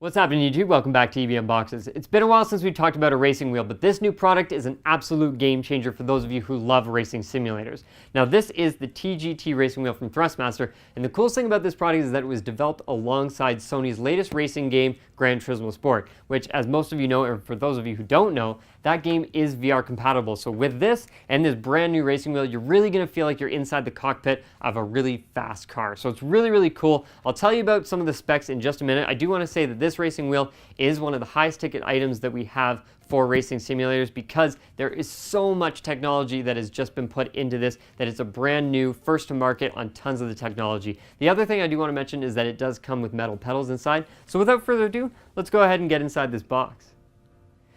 What's happening, YouTube? Welcome back to EB Unboxes. It's been a while since we talked about a racing wheel, but this new product is an absolute game changer for those of you who love racing simulators. Now, this is the TGT racing wheel from Thrustmaster, and the coolest thing about this product is that it was developed alongside Sony's latest racing game, Gran Turismo Sport, which, as most of you know, or for those of you who don't know, that game is VR compatible. So with this and this brand new racing wheel, you're really going to feel like you're inside the cockpit of a really fast car. So it's really, really cool. I'll tell you about some of the specs in just a minute. I do want to say that this racing wheel is one of the highest ticket items that we have for racing simulators because there is so much technology that has just been put into this that it's a brand new, first to market on tons of the technology. The other thing I do want to mention is that it does come with metal pedals inside. So without further ado, let's go ahead and get inside this box.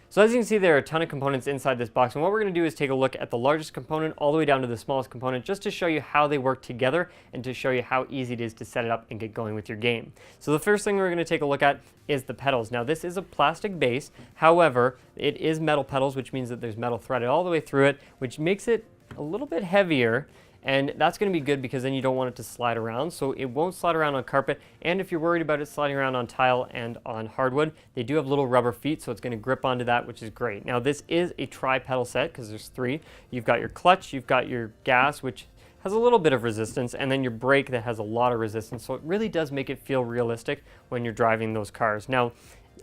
So as you can see, there are a ton of components inside this box, and what we're going to do is take a look at the largest component all the way down to the smallest component just to show you how they work together and to show you how easy it is to set it up and get going with your game. So the first thing we're going to take a look at is the pedals. Now this is a plastic base, however, it is metal pedals, which means that there's metal threaded all the way through it, which makes it a little bit heavier. And that's going to be good because then you don't want it to slide around. So it won't slide around on carpet. And if you're worried about it sliding around on tile and on hardwood, they do have little rubber feet, so it's going to grip onto that, which is great. Now this is a tri-pedal set because there's three. You've got your clutch, you've got your gas, which has a little bit of resistance, and then your brake that has a lot of resistance. So it really does make it feel realistic when you're driving those cars. Now,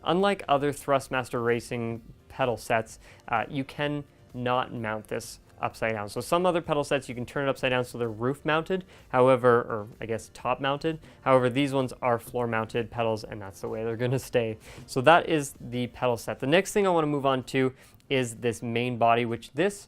unlike other Thrustmaster racing pedal sets, you can not mount this upside down. So some other pedal sets you can turn it upside down so they're roof mounted, however, or I guess top mounted. However, these ones are floor mounted pedals and that's the way they're going to stay. So that is the pedal set. The next thing I want to move on to is this main body, which this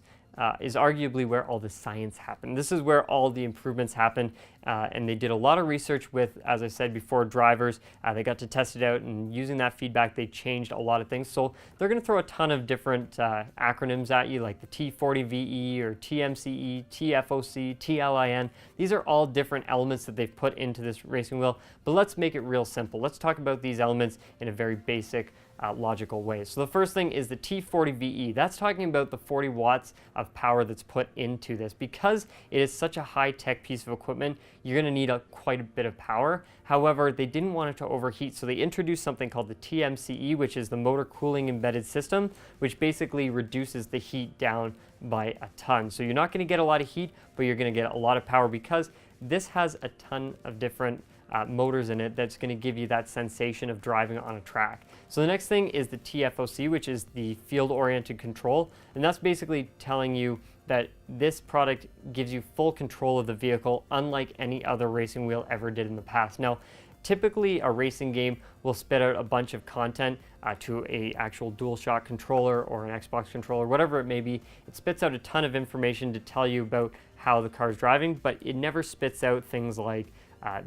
is arguably where all the science happened. This is where all the improvements happened, and they did a lot of research with, as I said before, drivers. They got to test it out, and using that feedback, they changed a lot of things. So they're going to throw a ton of different acronyms at you, like the T40VE or TMCE, TFOC, TLIN. These are all different elements that they've put into this racing wheel, but let's make it real simple. Let's talk about these elements in a very basic logical way. So the first thing is the T40VE. That's talking about the 40 watts of power that's put into this. Because it is such a high-tech piece of equipment, you're going to need quite a bit of power. However, they didn't want it to overheat, so they introduced something called the TMCE, which is the motor cooling embedded system, which basically reduces the heat down by a ton. So you're not going to get a lot of heat, but you're going to get a lot of power because this has a ton of different motors in it that's going to give you that sensation of driving on a track. So the next thing is the TFOC, which is the field-oriented control, and that's basically telling you that this product gives you full control of the vehicle, unlike any other racing wheel ever did in the past. Now, typically a racing game will spit out a bunch of content to a actual DualShock controller or an Xbox controller, whatever it may be. It spits out a ton of information to tell you about how the car's driving, but it never spits out things like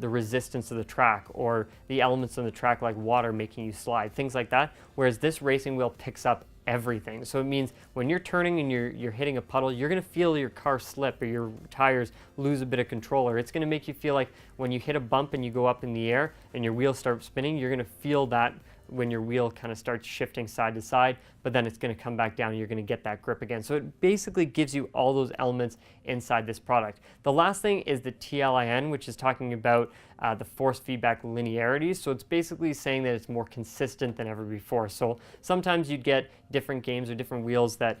the resistance of the track or the elements on the track like water making you slide, things like that, whereas this racing wheel picks up everything. So it means when you're turning and you're hitting a puddle, you're going to feel your car slip or your tires lose a bit of control, or it's going to make you feel like when you hit a bump and you go up in the air and your wheels start spinning, you're going to feel that when your wheel kind of starts shifting side to side, but then it's going to come back down and you're going to get that grip again. So it basically gives you all those elements inside this product. The last thing is the TLIN, which is talking about the force feedback linearity. So it's basically saying that it's more consistent than ever before. So sometimes you'd get different games or different wheels that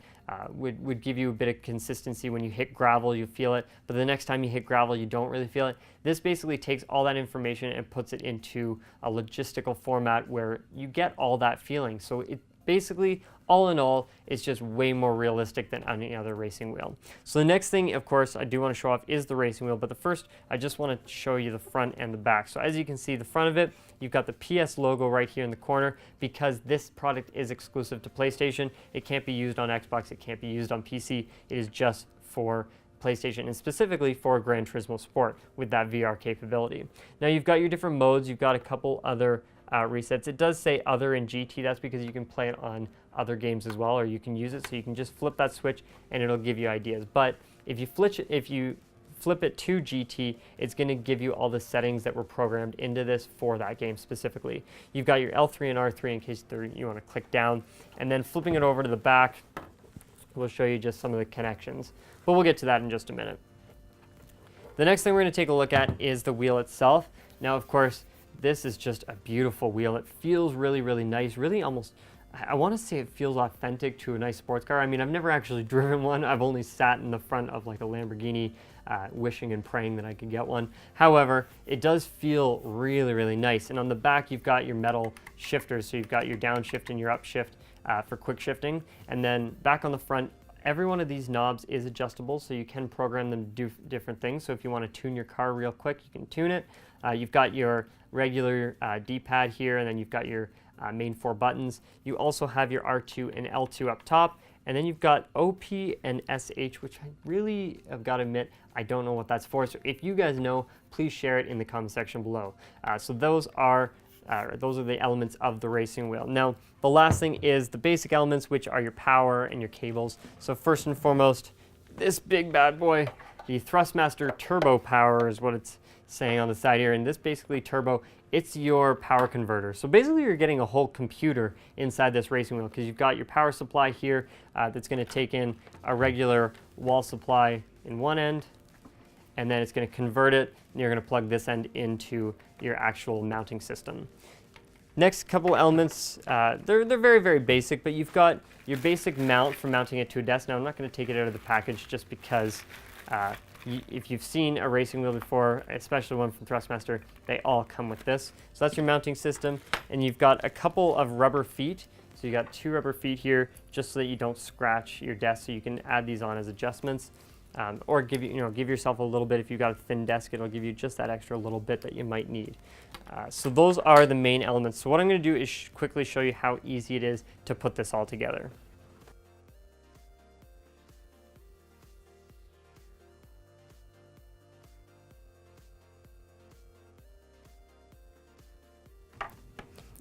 would give you a bit of consistency. When you hit gravel, you feel it, but the next time you hit gravel, you don't really feel it. This basically takes all that information and puts it into a logistical format where you get all that feeling. So it basically, all in all, it's just way more realistic than any other racing wheel. So the next thing, of course, I do want to show off is the racing wheel, but the first, I just want to show you the front and the back. So as you can see, the front of it, you've got the PS logo right here in the corner. Because this product is exclusive to PlayStation, it can't be used on Xbox, it can't be used on PC, it is just for PlayStation and specifically for Gran Turismo Sport with that VR capability. Now you've got your different modes, you've got a couple other resets. It does say other in GT, that's because you can play it on other games as well, or you can use it, so you can just flip that switch and it'll give you ideas. But if you flip it to GT, it's going to give you all the settings that were programmed into this for that game specifically. You've got your L3 and R3 in case you want to click down, and then flipping it over to the back will show you just some of the connections. But we'll get to that in just a minute. The next thing we're going to take a look at is the wheel itself. Now, of course, this is just a beautiful wheel. It feels really, really nice, really almost, I want to say it feels authentic to a nice sports car. I mean, I've never actually driven one. I've only sat in the front of like a Lamborghini, wishing and praying that I could get one. However, it does feel really, really nice. And on the back, you've got your metal shifters. So you've got your downshift and your upshift for quick shifting. And then back on the front, every one of these knobs is adjustable, so you can program them to do different things. So if you want to tune your car real quick, you can tune it. You've got your regular D-pad here, and then you've got your main 4 buttons. You also have your R2 and L2 up top, and then you've got OP and SH, which I really have got to admit, I don't know what that's for. So if you guys know, please share it in the comment section below. So those are the elements of the racing wheel. Now, the last thing is the basic elements, which are your power and your cables. So first and foremost, this big bad boy, the Thrustmaster Turbo Power is what it's saying on the side here. And this basically turbo, it's your power converter. So basically you're getting a whole computer inside this racing wheel, because you've got your power supply here that's going to take in a regular wall supply in one end, and then it's going to convert it, and you're going to plug this end into your actual mounting system. Next couple elements, they're very, very basic, but you've got your basic mount for mounting it to a desk. Now, I'm not going to take it out of the package just because if you've seen a racing wheel before, especially one from Thrustmaster, they all come with this. So that's your mounting system, and you've got a couple of rubber feet. So you got 2 rubber feet here, just so that you don't scratch your desk. So you can add these on as adjustments, or give yourself a little bit. If you've got a thin desk, it'll give you just that extra little bit that you might need. So those are the main elements. So what I'm going to do is quickly show you how easy it is to put this all together.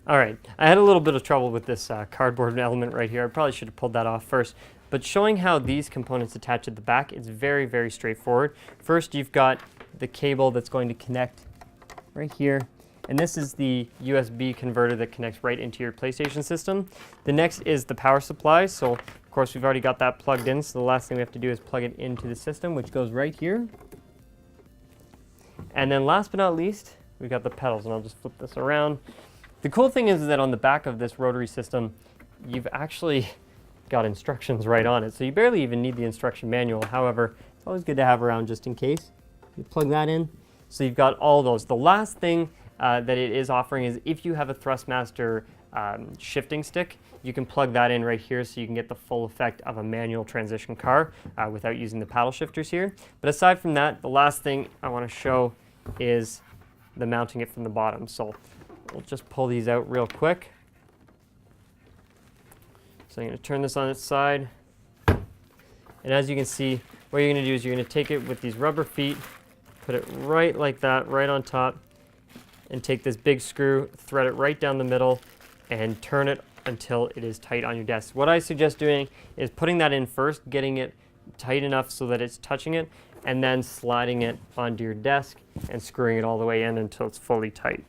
All right, I had a little bit of trouble with this cardboard element right here. I probably should have pulled that off first. But showing how these components attach at the back, it's very, very straightforward. First, you've got the cable that's going to connect right here. And this is the USB converter that connects right into your PlayStation system. The next is the power supply. So, of course, we've already got that plugged in. So the last thing we have to do is plug it into the system, which goes right here. And then last but not least, we've got the pedals. And I'll just flip this around. The cool thing is that on the back of this rotary system, you've actually got instructions right on it. So you barely even need the instruction manual. However, it's always good to have around just in case. You plug that in. So you've got all those. The last thing that it is offering is if you have a Thrustmaster shifting stick, you can plug that in right here so you can get the full effect of a manual transmission car without using the paddle shifters here. But aside from that, the last thing I want to show is the mounting it from the bottom. So we'll just pull these out real quick. So I'm going to turn this on its side. And as you can see, what you're going to do is you're going to take it with these rubber feet, put it right like that, right on top, and take this big screw, thread it right down the middle, and turn it until it is tight on your desk. What I suggest doing is putting that in first, getting it tight enough so that it's touching it, and then sliding it onto your desk and screwing it all the way in until it's fully tight.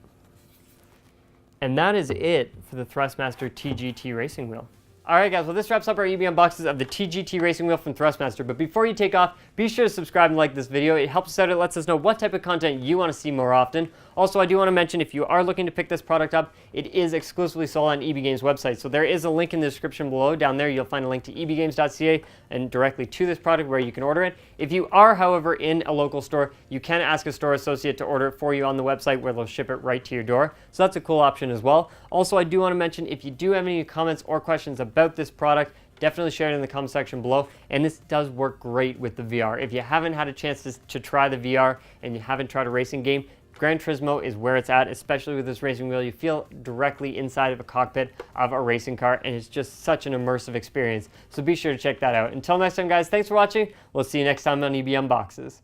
And that is it for the Thrustmaster TGT racing wheel. Alright guys, well this wraps up our EB unboxes of the TGT racing wheel from Thrustmaster, but before you take off, be sure to subscribe and like this video. It helps us out, it lets us know what type of content you want to see more often. Also, I do want to mention, if you are looking to pick this product up, it is exclusively sold on EB Games website, so there is a link in the description below. Down there you'll find a link to ebgames.ca and directly to this product where you can order it. If you are, however, in a local store, you can ask a store associate to order it for you on the website where they'll ship it right to your door, so that's a cool option as well. Also, I do want to mention, if you do have any comments or questions about this product, definitely share it in the comment section below. And this does work great with the VR. If you haven't had a chance to try the VR and you haven't tried a racing game, Gran Turismo is where it's at, especially with this racing wheel. You feel directly inside of a cockpit of a racing car, and it's just such an immersive experience. So be sure to check that out. Until next time, guys, thanks for watching. We'll see you next time on EB Unboxes.